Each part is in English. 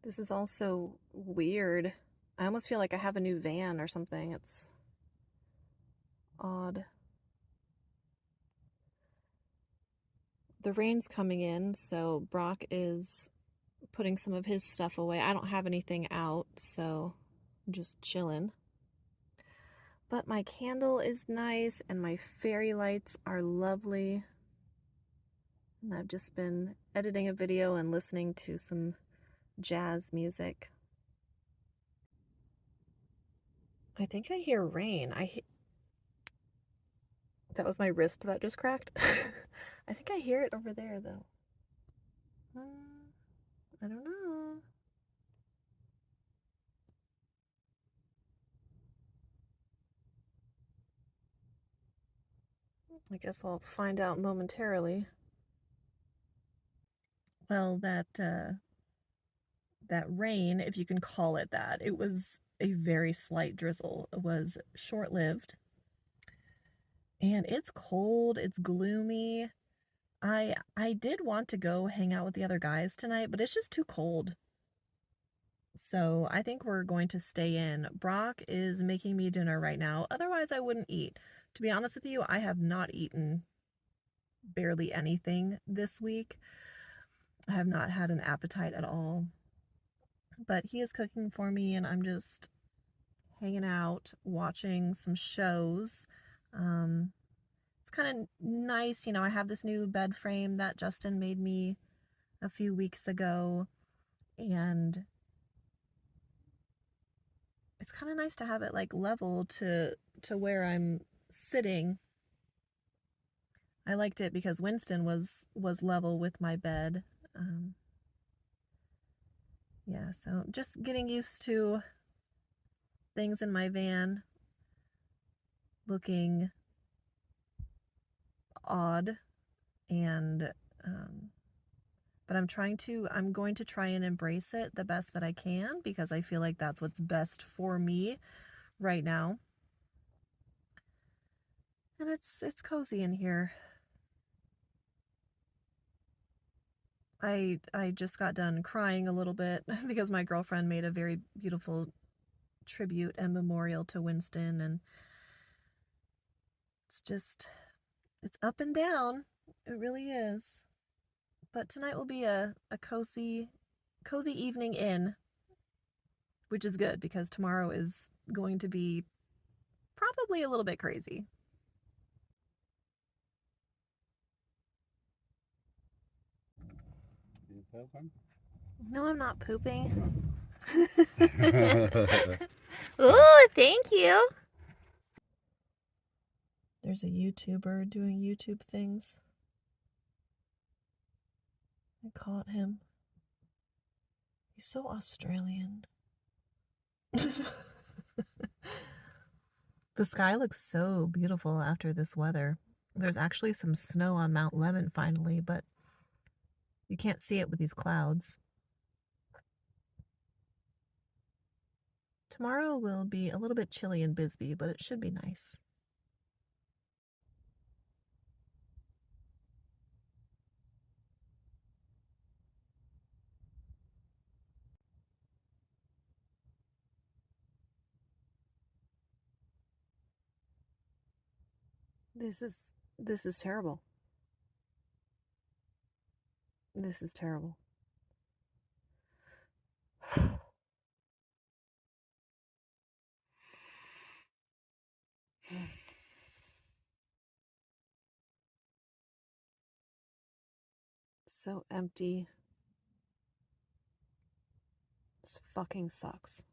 This is also weird. I almost feel like I have a new van or something. It's odd. The rain's coming in, so Brock is putting some of his stuff away. I don't have anything out, so I'm just chilling. But my candle is nice, and my fairy lights are lovely. And I've just been editing a video and listening to some jazz music. I think I hear rain. That was my wrist that just cracked. I think I hear it over there, though. I don't know. I guess I'll find out momentarily. Well, that rain, if you can call it that, it was a very slight drizzle. It was short-lived. And it's cold, it's gloomy. I did want to go hang out with the other guys tonight, but it's just too cold. So I think we're going to stay in. Brock is making me dinner right now. Otherwise, I wouldn't eat. To be honest with you, I have not eaten barely anything this week. I have not had an appetite at all. But he is cooking for me, and I'm just hanging out, watching some shows. It's kind of nice, you know, I have this new bed frame that Justin made me a few weeks ago, and it's kind of nice to have it like level to where I'm sitting. I liked it because Wynston was level with my bed. Yeah, so just getting used to things in my van looking odd, and but I'm going to try and embrace it the best that I can, because I feel like that's what's best for me right now. And it's cozy in here. I just got done crying a little bit because my girlfriend made a very beautiful tribute and memorial to Wynston, and it's up and down. It really is. But tonight will be a cozy evening in, which is good because tomorrow is going to be probably a little bit crazy. You pooping? No, I'm not pooping. Ooh, thank you. There's a YouTuber doing YouTube things. I caught him. He's so Australian. The sky looks so beautiful after this weather. There's actually some snow on Mount Lemmon finally, but you can't see it with these clouds. Tomorrow will be a little bit chilly in Bisbee, but it should be nice. This is terrible. This is terrible. So empty. This fucking sucks.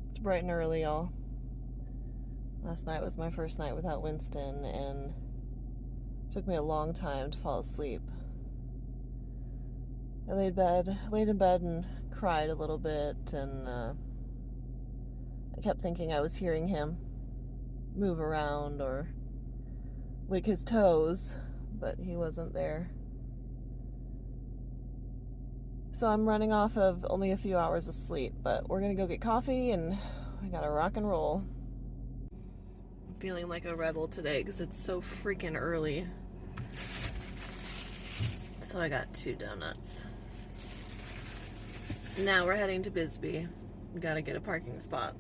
It's bright and early, y'all. Last night was my first night without Wynston, and it took me a long time to fall asleep. I laid in bed and cried a little bit, and I kept thinking I was hearing him move around or lick his toes, but he wasn't there. So I'm running off of only a few hours of sleep, but we're gonna go get coffee and I gotta rock and roll. feeling like a rebel today because it's so freaking early. So I got 2 donuts. Now we're heading to Bisbee. Gotta get a parking spot.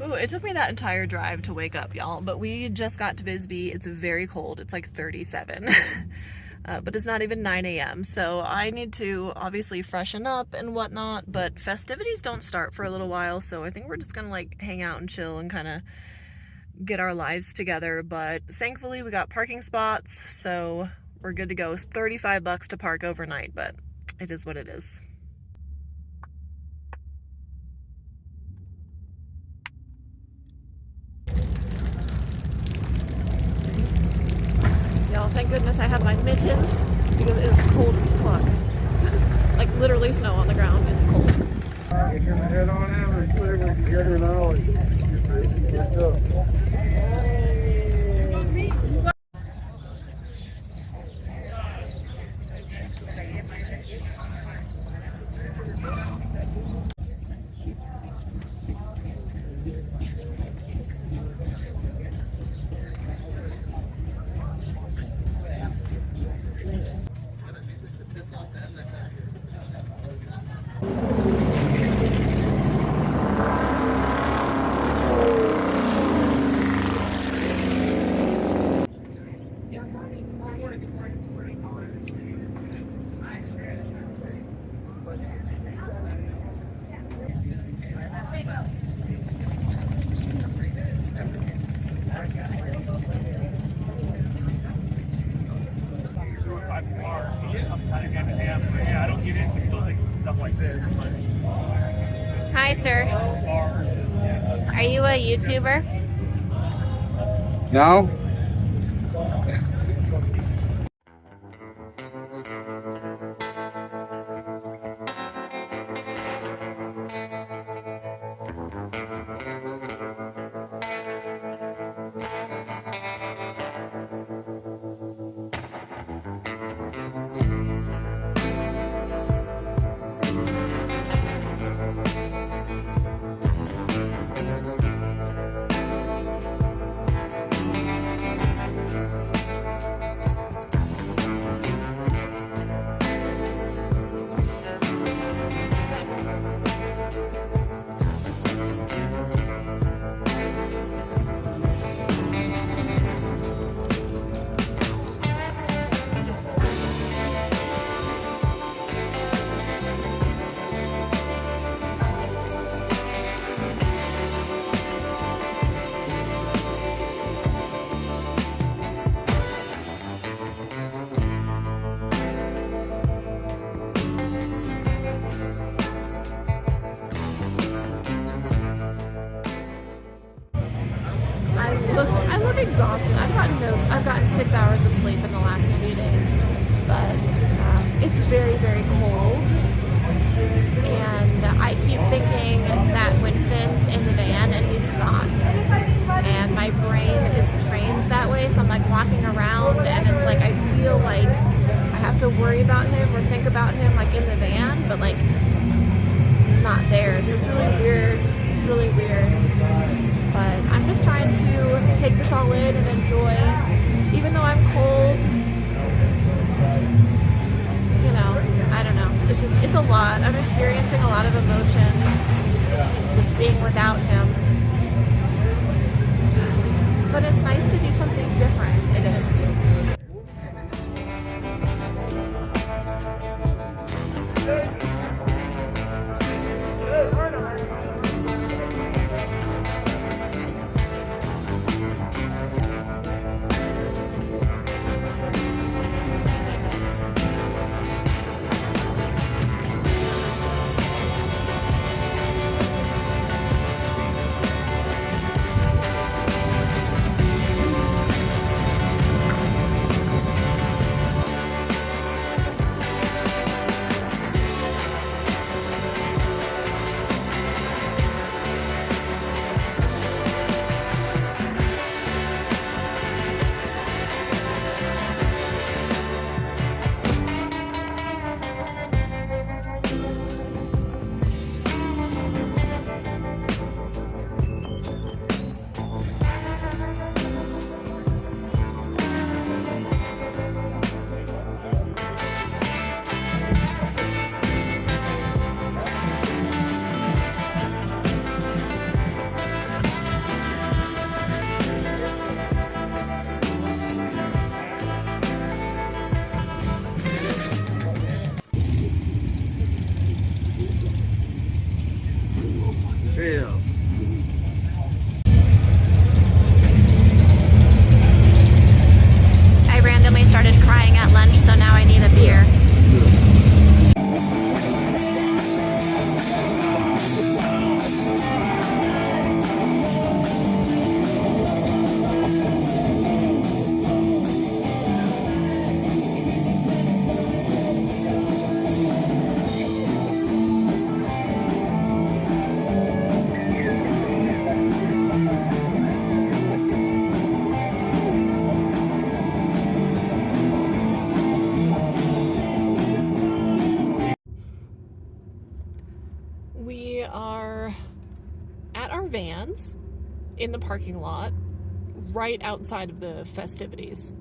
Ooh, it took me that entire drive to wake up, y'all, but we just got to Bisbee. It's very cold. It's like 37, but it's not even 9 a.m. So I need to obviously freshen up and whatnot, but festivities don't start for a little while. So I think we're just gonna like hang out and chill and kind of get our lives together. But thankfully we got parking spots, so we're good to go. It's $35 to park overnight, but it is what it is. Y'all, thank goodness I have my mittens because it is cold as fuck. Like literally snow on the ground. It's cold. Get your head on average, whatever you get an hour. Get up. Hi, sir. Are you a YouTuber? No? I look exhausted. I've gotten 6 hours of sleep in the last few days, but it's very, very cold, and I keep thinking that Winston's in the van, and he's not, and my brain is trained that way, so I'm like walking around, and it's like I feel like I have to worry about him or think about him like in the van, but like he's not there, so it's really weird. It's really weird. But I'm just trying to take this all in and enjoy, even though I'm cold, you know, I don't know. It's a lot. I'm experiencing a lot of emotions just being without him. But it's nice to do something different. It is. in the parking lot right outside of the festivities.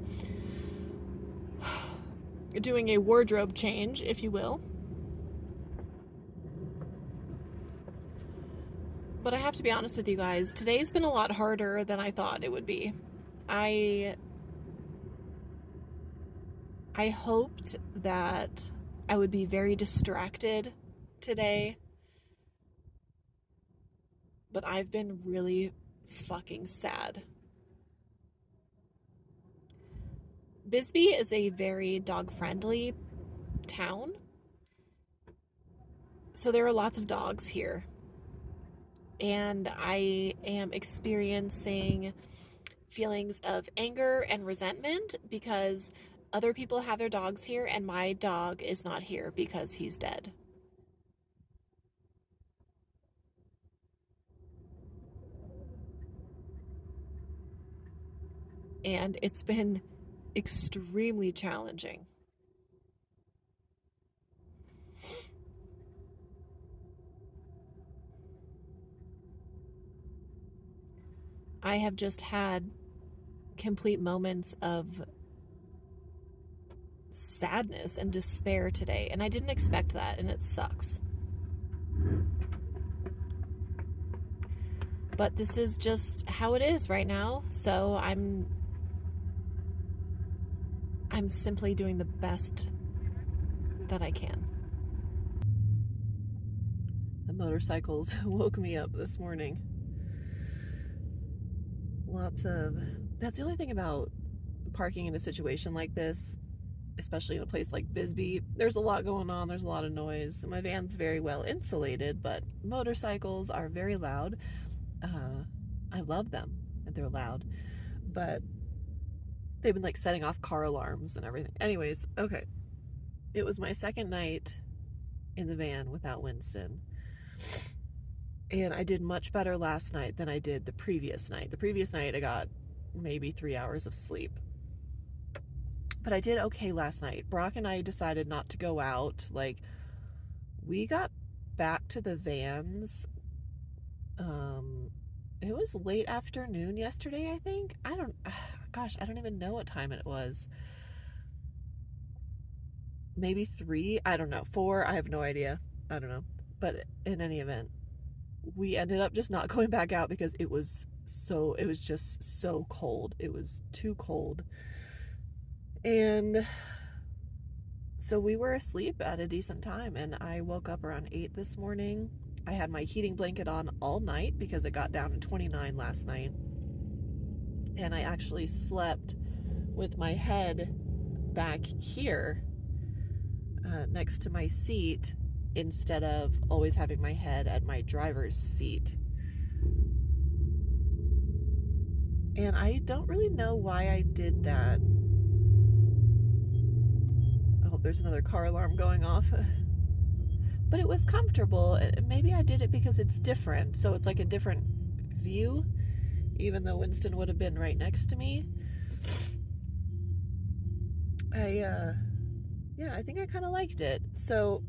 Doing a wardrobe change, if you will. But I have to be honest with you guys, today's been a lot harder than I thought it would be. I hoped that I would be very distracted today, but I've been really fucking sad. Bisbee is a very dog-friendly town, so there are lots of dogs here. And I am experiencing feelings of anger and resentment because other people have their dogs here and my dog is not here because he's dead. And it's been extremely challenging. I have just had complete moments of sadness and despair today, and I didn't expect that, and it sucks. But this is just how it is right now, so I'm simply doing the best that I can. The motorcycles woke me up this morning. That's the only thing about parking in a situation like this, especially in a place like Bisbee. There's a lot going on, there's a lot of noise. My van's very well insulated, but motorcycles are very loud. I love them, and they're loud, but they've been like setting off car alarms and everything. Anyways, okay. It was my second night in the van without Wynston. And I did much better last night than I did the previous night. The previous night I got maybe 3 hours of sleep. But I did okay last night. Brock and I decided not to go out. Like, we got back to the vans. It was late afternoon yesterday, I think. I don't even know what time it was. Maybe 3? I don't know. 4? I have no idea. I don't know. But in any event, we ended up just not going back out because it was just so cold. It was too cold. And so we were asleep at a decent time, and I woke up around 8 this morning. I had my heating blanket on all night because it got down to 29 last night. And I actually slept with my head back here next to my seat instead of always having my head at my driver's seat. And I don't really know why I did that. Oh, there's another car alarm going off. But it was comfortable. Maybe I did it because it's different, so it's like a different view, even though Wynston would have been right next to me. I think I kind of liked it. So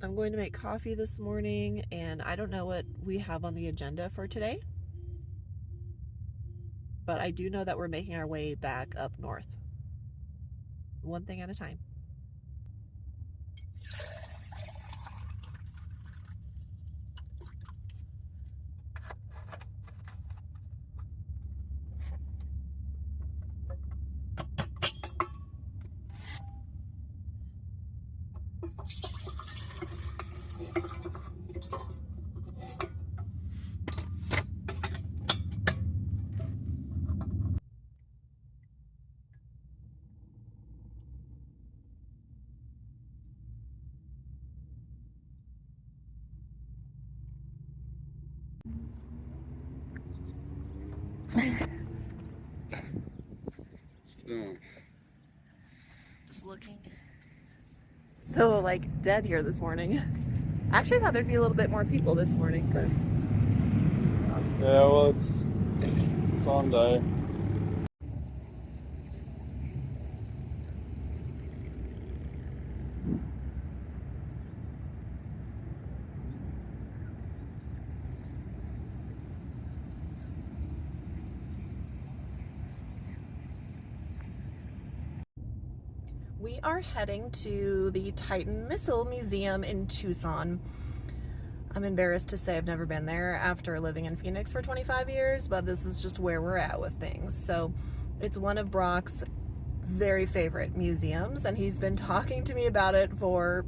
I'm going to make coffee this morning, and I don't know what we have on the agenda for today, but I do know that we're making our way back up north. One thing at a time. Just looking. So, like, dead here this morning. I actually thought there'd be a little bit more people this morning, but... Yeah, well, it's Sunday. We are heading to the Titan Missile Museum in Tucson. I'm embarrassed to say I've never been there after living in Phoenix for 25 years, but this is just where we're at with things. So it's one of Brock's very favorite museums, and he's been talking to me about it for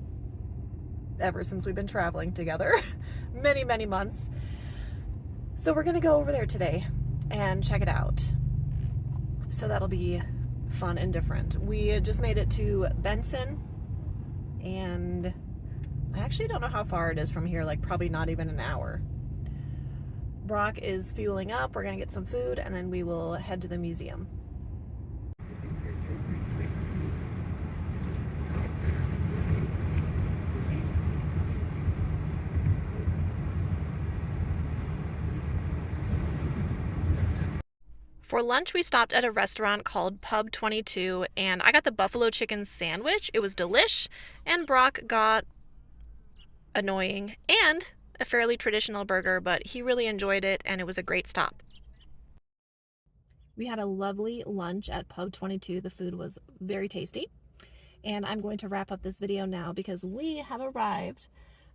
ever since we've been traveling together. many months. So we're gonna go over there today and check it out. So that'll be fun and different. We just made it to Benson, and I actually don't know how far it is from here, like probably not even an hour. Brock is fueling up, we're gonna get some food, and then we will head to the museum. For lunch, we stopped at a restaurant called Pub 22, and I got the buffalo chicken sandwich. It was delish, and Brock got annoying and a fairly traditional burger, but he really enjoyed it, and it was a great stop. We had a lovely lunch at Pub 22. The food was very tasty, and I'm going to wrap up this video now because we have arrived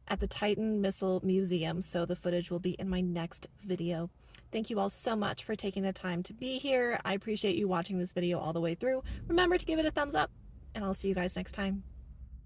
at the Titan Missile Museum, so the footage will be in my next video. Thank you all so much for taking the time to be here. I appreciate you watching this video all the way through. Remember to give it a thumbs up, and I'll see you guys next time.